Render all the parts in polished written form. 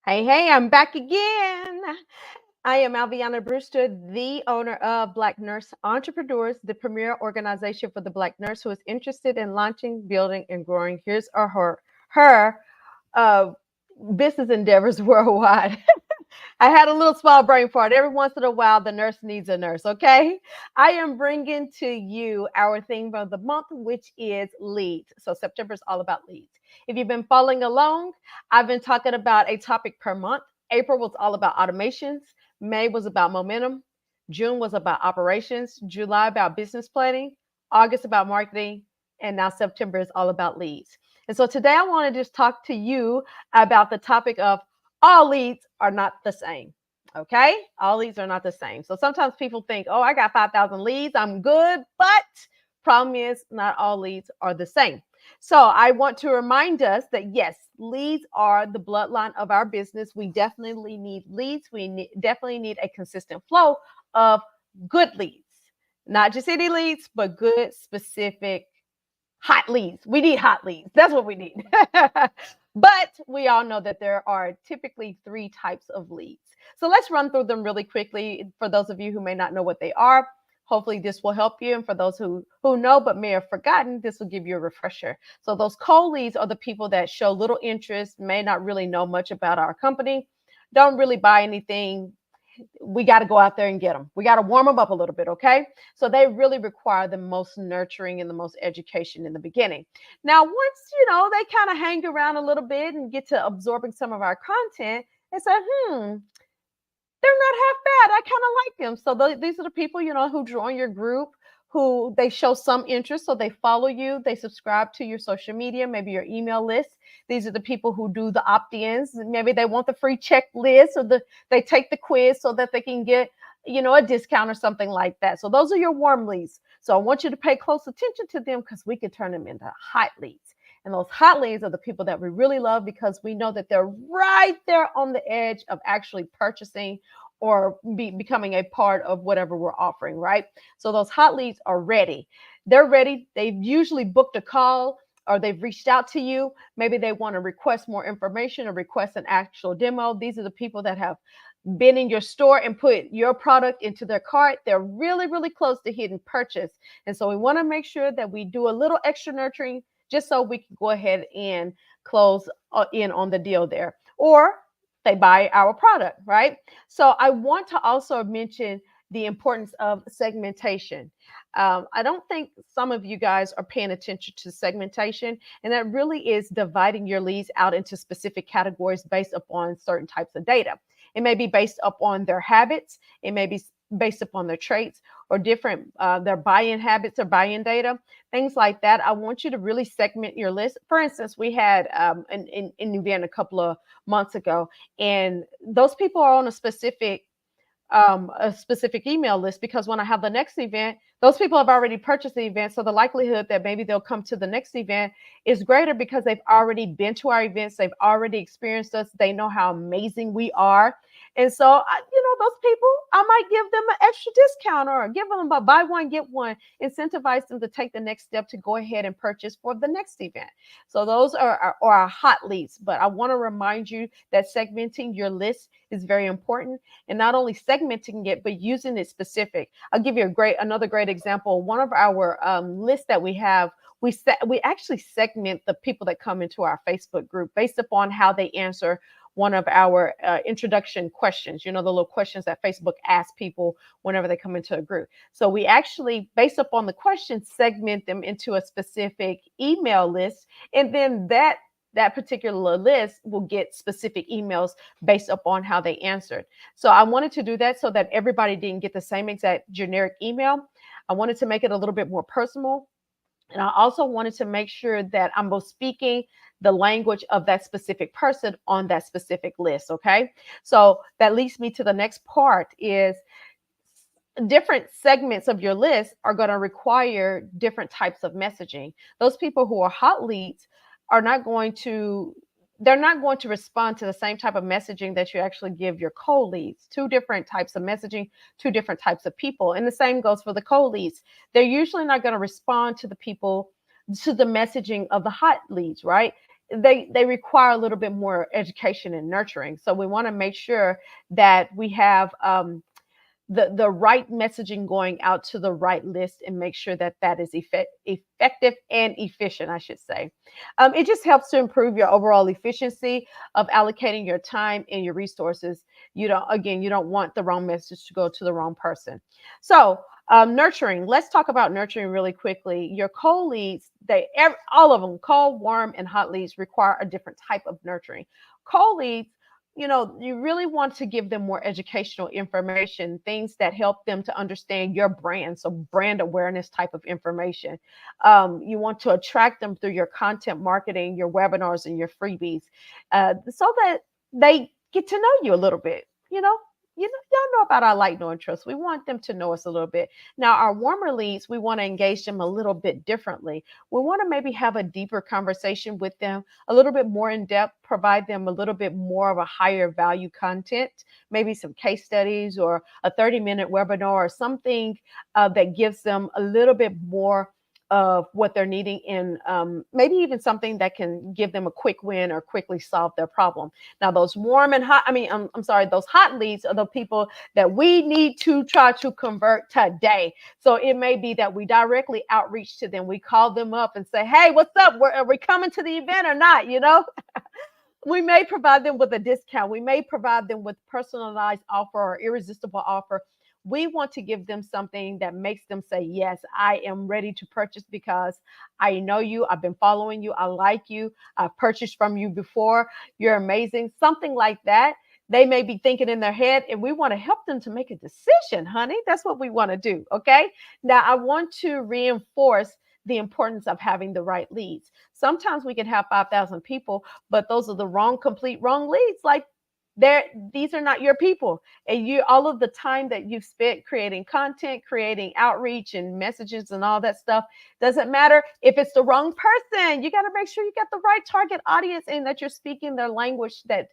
Hey, hey, I'm back again. I am Alviana Brewster, the owner of Black Nurse Entrepreneurs, the premier organization for the Black nurse who is interested in launching, building, and growing his or her uh, business endeavors worldwide. I had a little small brain fart. Every once in a while, the nurse needs a nurse, okay? I am bringing to you our theme of the month, which is leads. So September is all about leads. If you've been following along, I've been talking about a topic per month. April was all about automations. May was about momentum. June was about operations. July about business planning. August about marketing. And now September is all about leads. And so today I want to just talk to you about the topic of all leads are not the same. Okay? All leads are not the same. So sometimes people think, oh, I got 5,000 leads, I'm good. But problem is, not all leads are the same. So I want to remind us that yes, leads are the bloodline of our business. We definitely need leads. Definitely need a consistent flow of good leads, not just any leads, but good, specific hot leads. We need hot leads. That's what we need. But we all know that there are typically three types of leads. So let's run through them really quickly for those of you who may not know what they are. Hopefully this will help you. And for those who know but may have forgotten, this will give you a refresher. So those cold leads are the people that show little interest, may not really know much about our company, don't really buy anything. We got to go out there and get them. We got to warm them up a little bit, okay? So they really require the most nurturing and the most education in the beginning. Now, once, they kind of hang around a little bit and get to absorbing some of our content, they say, they're not half bad. I kind of like them. So these are the people, who join your group, who they show some interest. So they follow you, they subscribe to your social media, maybe your email list. These are the people who do the opt-ins. Maybe they want the free checklist or they take the quiz so that they can get, a discount or something like that. So those are your warm leads. So I want you to pay close attention to them because we can turn them into hot leads. And those hot leads are the people that we really love because we know that they're right there on the edge of actually purchasing or becoming a part of whatever we're offering, right? So those hot leads are ready. They're ready. They've usually booked a call or they've reached out to you. Maybe they want to request more information or request an actual demo. These are the people that have been in your store and put your product into their cart. They're really, really close to hitting purchase. And so we want to make sure that we do a little extra nurturing just so we can go ahead and close in on the deal there. Or they buy our product, right? So I want to also mention the importance of segmentation. I don't think some of you guys are paying attention to segmentation, and that really is dividing your leads out into specific categories based upon certain types of data. It may be based upon their habits, it may be based upon their traits or different their buy-in habits or buy-in data, things like that. I want you to really segment your list. For instance, we had an event a couple of months ago, and those people are on a specific email list because when I have the next event, those people have already purchased the event. So the likelihood that maybe they'll come to the next event is greater because they've already been to our events. They've already experienced us. They know how amazing we are. And so, those people, I might give them an extra discount or give them a buy one, get one, incentivize them to take the next step to go ahead and purchase for the next event. So those are our hot leads. But I want to remind you that segmenting your list is very important, and not only segmenting it, but using it specific. I'll give you another great example. One of our lists that we have, we actually segment the people that come into our Facebook group based upon how they answer one of our introduction questions, the little questions that Facebook asks people whenever they come into a group. So we actually, based upon the questions, segment them into a specific email list, and then that particular list will get specific emails based upon how they answered. So I wanted to do that so that everybody didn't get the same exact generic email. I wanted to make it a little bit more personal. And I also wanted to make sure that I'm both speaking the language of that specific person on that specific list. Okay. So that leads me to the next part is different segments of your list are going to require different types of messaging. Those people who are hot leads are not going to they're not going to respond to the same type of messaging that you actually give your cold leads. Two different types of messaging, two different types of people. And the same goes for the cold leads. They're usually not going to respond to the messaging of the hot leads, right? they require a little bit more education and nurturing. So we want to make sure that we have the right messaging going out to the right list, and make sure that that is effective and efficient, I should say. It just helps to improve your overall efficiency of allocating your time and your resources. You don't want the wrong message to go to the wrong person. So nurturing, let's talk about nurturing really quickly. Your cold leads, all of them, cold, warm, and hot leads, require a different type of nurturing. Cold leads, you really want to give them more educational information, things that help them to understand your brand. So brand awareness type of information. You want to attract them through your content marketing, your webinars, and your freebies, so that they get to know you a little bit. Y'all know about our like, know, and trust. We want them to know us a little bit. Now, our warmer leads, we want to engage them a little bit differently. We want to maybe have a deeper conversation with them, a little bit more in depth, provide them a little bit more of a higher value content, maybe some case studies or a 30-minute webinar or something that gives them a little bit more of what they're needing, in maybe even something that can give them a quick win or quickly solve their problem. Now, those warm and hot, I'm sorry, those hot leads are the people that we need to try to convert today. So it may be that we directly outreach to them. We call them up and say, hey, what's up? Are we coming to the event or not? We may provide them with a discount. We may provide them with personalized offer or irresistible offer. We want to give them something that makes them say, yes, I am ready to purchase because I know you. I've been following you. I like you. I've purchased from you before. You're amazing. Something like that. They may be thinking in their head, and we want to help them to make a decision, honey. That's what we want to do. Okay. Now, I want to reinforce the importance of having the right leads. Sometimes we can have 5,000 people, but those are the complete wrong leads. Like, these are not your people, and all of the time that you've spent creating content, creating outreach and messages and all that stuff, doesn't matter if it's the wrong person. You got to make sure you got the right target audience and that you're speaking their language that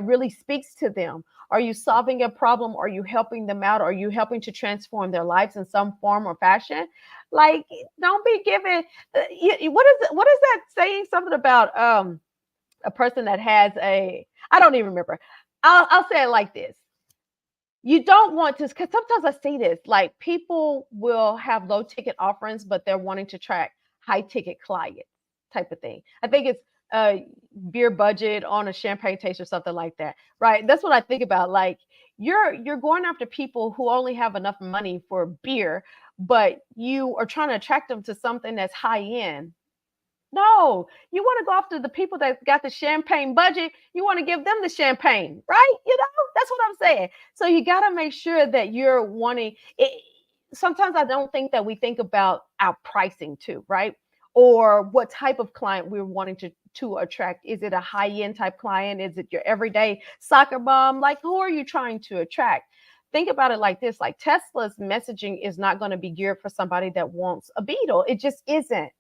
really speaks to them. Are you solving a problem? Are you helping them out? Are you helping to transform their lives in some form or fashion? Like, don't be giving what is that saying, something about a person that has I don't even remember. I'll say it like this. You don't want to, because sometimes I see this, like, people will have low ticket offerings, but they're wanting to track high ticket clients type of thing. I think it's beer budget on a champagne taste or something like that, right? That's what I think about. Like, you're going after people who only have enough money for beer, but you are trying to attract them to something that's high end. No, you want to go after the people that got the champagne budget. You want to give them the champagne, right? That's what I'm saying. So you got to make sure that you're wanting it. Sometimes I don't think that we think about our pricing too, right? Or what type of client we're wanting to attract. Is it a high-end type client? Is it your everyday soccer mom? Like, who are you trying to attract? Think about it like this. Like, Tesla's messaging is not going to be geared for somebody that wants a Beetle. It just isn't.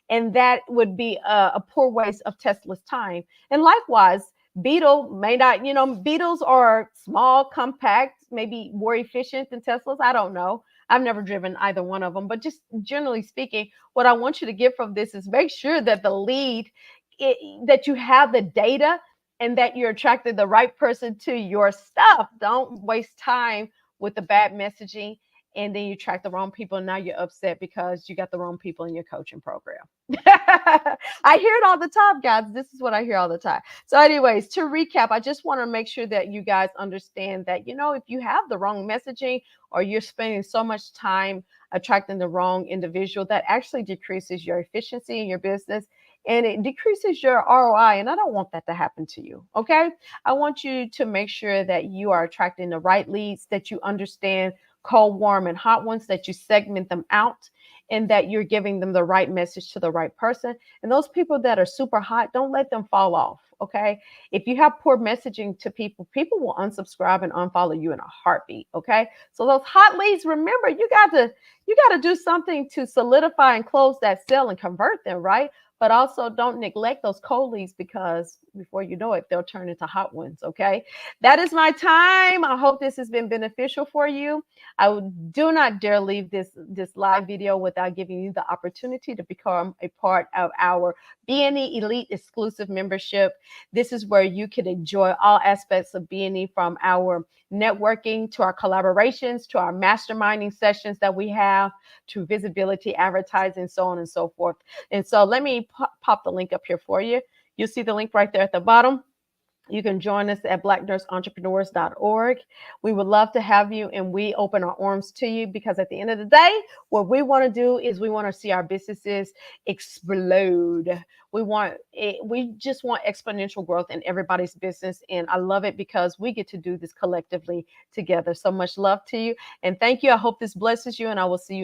And that would be a poor waste of Tesla's time. And likewise, Beetle may not, Beetles are small, compact, maybe more efficient than Teslas. I don't know. I've never driven either one of them. But just generally speaking, what I want you to get from this is make sure that the lead, that you have the data and that you're attracting the right person to your stuff. Don't waste time with the bad messaging, and then you attract the wrong people, and now you're upset because you got the wrong people in your coaching program. I hear it all the time, guys. This is what I hear all the time. So anyways, to recap, I just want to make sure that you guys understand that, if you have the wrong messaging, or you're spending so much time attracting the wrong individual, that actually decreases your efficiency in your business, and it decreases your ROI. And I don't want that to happen to you. Okay. I want you to make sure that you are attracting the right leads, that you understand cold, warm, and hot ones, that you segment them out, and that you're giving them the right message to the right person. And those people that are super hot, don't let them fall off. Okay. If you have poor messaging to people, people will unsubscribe and unfollow you in a heartbeat. Okay. So those hot leads, remember, you got to do something to solidify and close that sale and convert them, right? but also don't neglect those cold leads, because before you know it, they'll turn into hot ones. Okay. That is my time. I hope this has been beneficial for you. Do not dare leave this live video without giving you the opportunity to become a part of our BNE Elite exclusive membership. This is where you can enjoy all aspects of BNE, from our networking to our collaborations to our masterminding sessions that we have, to visibility, advertising, so on and so forth. And so let me pop the link up here for you. You'll see the link right there at the bottom. You can join us at blacknurseentrepreneurs.org. We would love to have you, and we open our arms to you, because at the end of the day, what we want to do is we want to see our businesses explode. We just want exponential growth in everybody's business, and I love it because we get to do this collectively together. So much love to you, and thank you. I hope this blesses you, and I will see you next